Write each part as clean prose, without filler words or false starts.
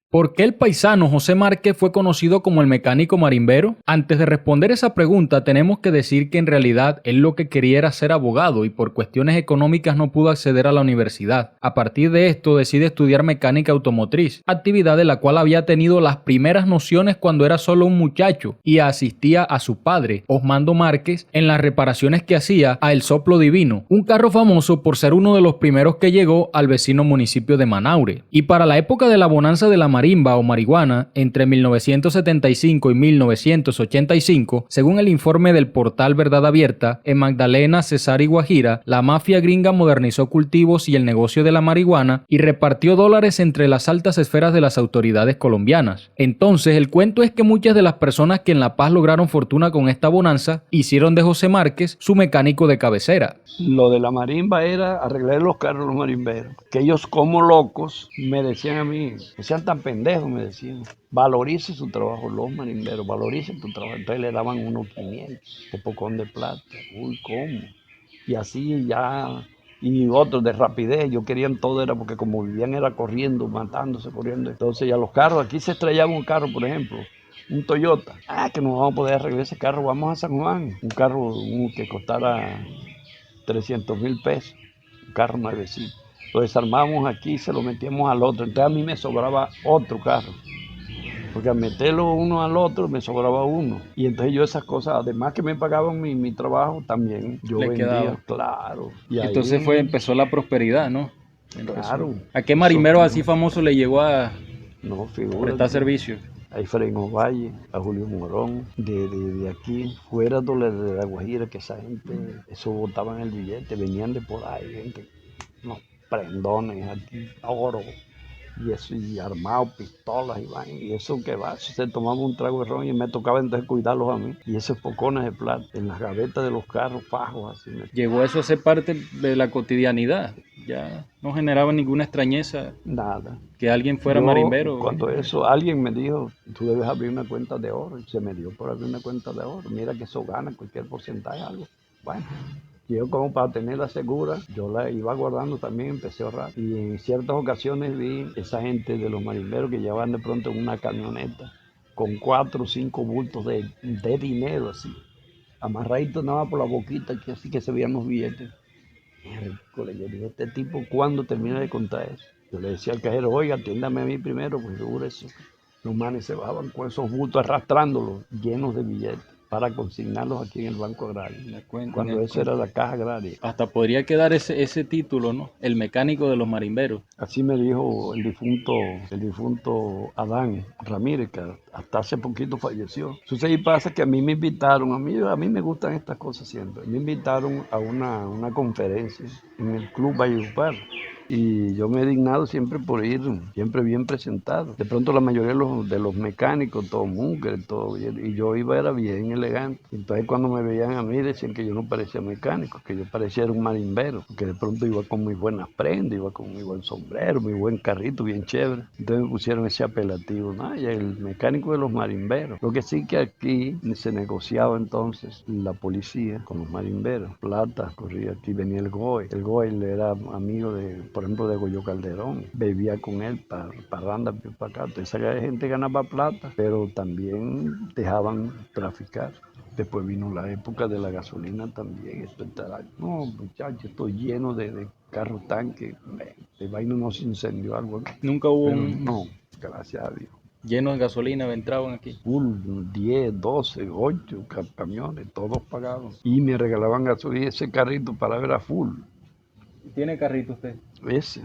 ¿Por qué el paisano José Márquez fue conocido como el mecánico marimbero? Antes de responder esa pregunta, tenemos que decir que en realidad él lo que quería era ser abogado y por cuestiones económicas no pudo acceder a la universidad. A partir de esto decide estudiar mecánica automotriz, actividad de la cual había tenido las primeras nociones cuando era solo un muchacho y asistía a su padre, Osmando Márquez, en las reparaciones que hacía a El Soplo Divino, un carro famoso por ser uno de los primeros que llegó al vecino municipio de Manaure. Y para la época de la bonanza de la marimba o marihuana, entre 1975 y 1985, según el informe del portal Verdad Abierta, en Magdalena, Cesar y Guajira, la mafia gringa modernizó cultivos y el negocio de la marihuana y repartió dólares entre las altas esferas de las autoridades colombianas. Entonces, el cuento es que muchas de las personas que en La Paz lograron fortuna con esta bonanza hicieron de José Márquez su mecánico de cabecera. Lo de la marimba era arreglar los carros de los marimberos, que ellos como locos me decían a mí, no sean tan pendejos, me decían, valorice su trabajo, los marimberos, valorice tu trabajo. Entonces le daban unos 500, un pocón de plata. Uy, ¿cómo? Y así ya, y otros de rapidez, ellos querían todo, era porque como vivían era corriendo, matándose, corriendo. Entonces ya los carros, aquí se estrellaba un carro, por ejemplo, un Toyota. Que no vamos a poder arreglar ese carro, vamos a San Juan. Un carro que costara 300,000 pesos, un carro nuevecito. Lo desarmamos aquí y se lo metíamos al otro. Entonces a mí me sobraba otro carro, porque al meterlo uno al otro me sobraba uno. Y entonces yo esas cosas, además que me pagaban mi trabajo, también yo Le vendía, quedaba. claro. Y entonces empezó la prosperidad, ¿no? Claro. ¿A qué marimero así famoso le llegó a No, figura. prestar servicio? A Efraín Ovalle, a Julio Morón, de aquí, fuera de la Guajira, que esa gente, eso botaban el billete, venían de por ahí, gente, unos prendones aquí, oro, y eso, y armados, pistolas, y eso que va, se tomaba un trago de ron y me tocaba entonces cuidarlos a mí, y esos pocones de plata, en las gavetas de los carros, fajos, así. Llegó eso a ser parte de la cotidianidad, ya no generaba ninguna extrañeza. Nada. Que alguien fuera marimbero. Cuando eso, alguien me dijo, tú debes abrir una cuenta de oro, y se me dio por abrir una cuenta de oro, mira que eso gana cualquier porcentaje, algo. Bueno, yo como para tenerla segura, yo la iba guardando también, empecé a ahorrar. Y en ciertas ocasiones vi esa gente de los marimberos que llevaban de pronto en una camioneta con 4 o 5 bultos de dinero así, amarradito nada por la boquita, que así que se veían los billetes. Miércoles, yo digo, este tipo, ¿cuándo termina de contar eso? Yo le decía al cajero, oiga, atiéndame a mí primero, pues seguro eso. Los manes se bajaban con esos bultos arrastrándolos, llenos de billetes, para consignarlos aquí en el Banco Agrario. Cuando eso era la Caja Agraria. Hasta podría quedar ese título, ¿no? El mecánico de los marimberos. Así me dijo el difunto Adán Ramírez, que hasta hace poquito falleció. Entonces ahí pasa que a mí me invitaron, a mí me gustan estas cosas siempre. Me invitaron a una conferencia en el Club Valledupar. Y yo me he dignado siempre por ir, siempre bien presentado. De pronto la mayoría de los mecánicos, todo mujer, todo bien, y yo era bien elegante. Entonces cuando me veían a mí decían que yo no parecía mecánico, que yo parecía un marimbero, que de pronto iba con muy buenas prendas, iba con muy buen sombrero, muy buen carrito, bien chévere. Entonces me pusieron ese apelativo, ¿no? Y el mecánico de los marimberos. Lo que sí que aquí se negociaba entonces la policía con los marimberos. Plata, corría aquí, venía el GOE. El GOE era amigo por ejemplo, de Goyo Calderón, bebía con él para parranda, para acá. Entonces, esa gente ganaba plata, pero también dejaban traficar. Después vino la época de la gasolina también. Esto estará, no, muchachos, estoy lleno de carros tanques. De vaina no se incendió algo. Nunca hubo No, gracias a Dios. Llenos de gasolina entraban aquí. Full, 10, 12, 8 camiones, todos pagados. Y me regalaban gasolina, ese carrito para ver a full. ¿Tiene carrito usted? Ese.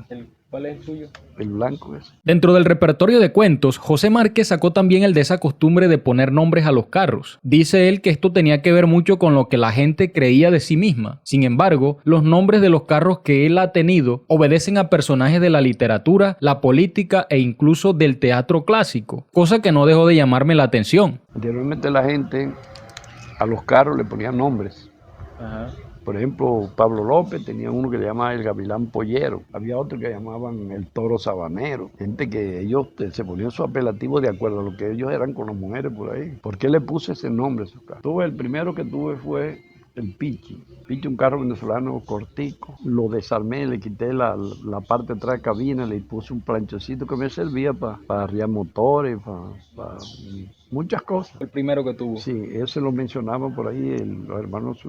¿Cuál es el suyo? El blanco ese. Dentro del repertorio de cuentos, José Márquez sacó también el de esa costumbre de poner nombres a los carros. Dice él que esto tenía que ver mucho con lo que la gente creía de sí misma. Sin embargo, los nombres de los carros que él ha tenido obedecen a personajes de la literatura, la política e incluso del teatro clásico, cosa que no dejó de llamarme la atención. Anteriormente la gente a los carros le ponía nombres. Ajá. Por ejemplo, Pablo López tenía uno que le llamaba el Gavilán Pollero. Había otro que llamaban el Toro Sabanero. Gente que ellos se ponían su apelativo de acuerdo a lo que ellos eran con las mujeres por ahí. ¿Por qué le puse ese nombre a esos carros? El primero que tuve fue el Pichi. Pichi, un carro venezolano cortico. Lo desarmé, le quité la parte de atrás de cabina, le puse un planchoncito que me servía para arriar motores, para muchas cosas. El primero que tuvo. Sí, ese lo mencionaban por ahí los hermanos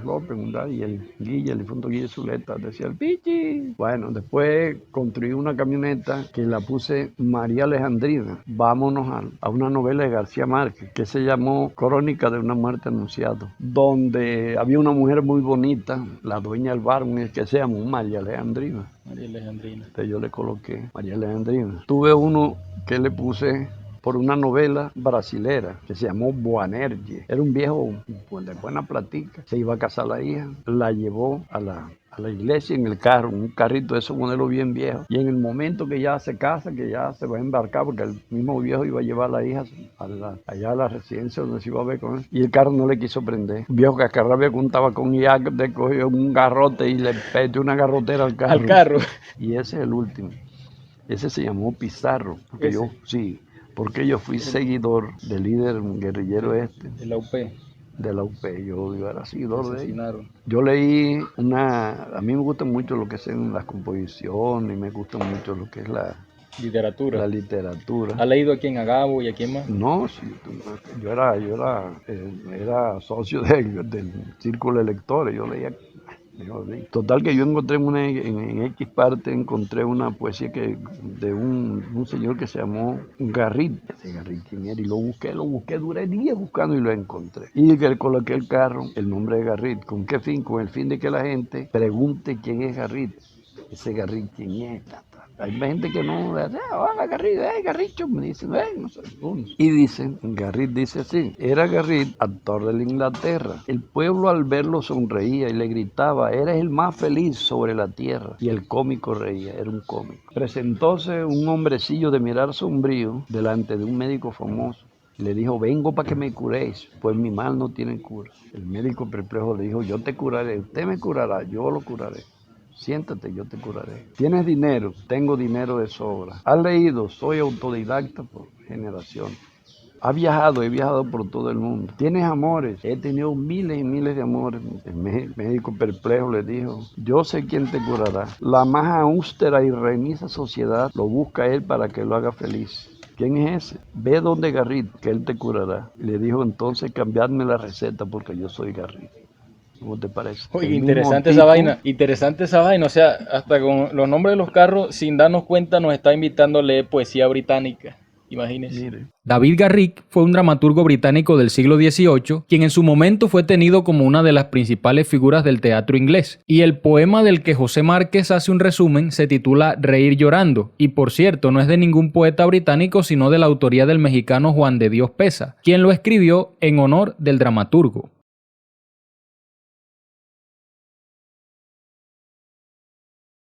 López, y el difunto Guille Zuleta, decía el Pichi. Bueno, después construí una camioneta que la puse María Alejandrina. Vámonos a una novela de García Márquez que se llamó Crónica de una muerte anunciada, donde había una mujer muy bonita, la dueña del bar, que se llamó María Alejandrina. María Alejandrina. Entonces yo le coloqué María Alejandrina. Tuve uno que le puse por una novela brasilera que se llamó Boanerges. Era un viejo pues, de buena platica. Se iba a casar la hija, la llevó a la iglesia en el carro, un carrito de esos modelos bien viejos. Y en el momento que ya se casa, que ya se va a embarcar, porque el mismo viejo iba a llevar a la hija allá a la residencia donde se iba a ver con él, y el carro no le quiso prender. Un viejo cascarrabia contaba con Iac, le cogió un garrote y le metió una garrotera al carro. Al carro. Y ese es el último. Ese se llamó Pizarro, porque porque yo fui seguidor del líder guerrillero de la UP. De la UP, yo era seguidor de él. Yo leí a mí me gusta mucho lo que son las composiciones, me gusta mucho lo que es la literatura. ¿Ha leído a quién? ¿A Gabo y a quién más? No, sí, yo era socio del círculo de lectores, yo leía. Total que yo encontré en X parte, encontré una poesía de un señor que se llamó Garrit. Ese Garrit, ¿quién era? Y lo busqué, duré días buscando y lo encontré. Y que le coloqué el carro, el nombre de Garrit. ¿Con qué fin? Con el fin de que la gente pregunte quién es Garrit. Ese Garrit, ¿quién es? Hay gente que no, hola Garrit, Garricho, me dicen, no sé. Y dicen, Garrit dice así, era Garrit, actor de la Inglaterra. El pueblo al verlo sonreía y le gritaba, eres el más feliz sobre la tierra. Y el cómico reía, era un cómico. Presentóse un hombrecillo de mirar sombrío delante de un médico famoso. Le dijo, vengo para que me curéis, pues mi mal no tiene cura. El médico perplejo le dijo, yo te curaré, usted me curará, yo lo curaré. Siéntate, yo te curaré. ¿Tienes dinero? Tengo dinero de sobra. ¿Has leído? Soy autodidacta por generación. He viajado por todo el mundo. ¿Tienes amores? He tenido miles y miles de amores. El médico perplejo le dijo, yo sé quién te curará. La más austera y remisa sociedad lo busca él para que lo haga feliz. ¿Quién es ese? Ve donde Garrit, que él te curará. Le dijo, entonces cambiadme la receta porque yo soy Garrit. ¿Cómo te parece? Oye, interesante esa vaina, o sea, hasta con los nombres de los carros, sin darnos cuenta, nos está invitando a leer poesía británica, imagínense. Mire. David Garrick fue un dramaturgo británico del siglo XVIII, quien en su momento fue tenido como una de las principales figuras del teatro inglés, y el poema del que José Márquez hace un resumen se titula Reír llorando, y por cierto no es de ningún poeta británico sino de la autoría del mexicano Juan de Dios Peza, quien lo escribió en honor del dramaturgo.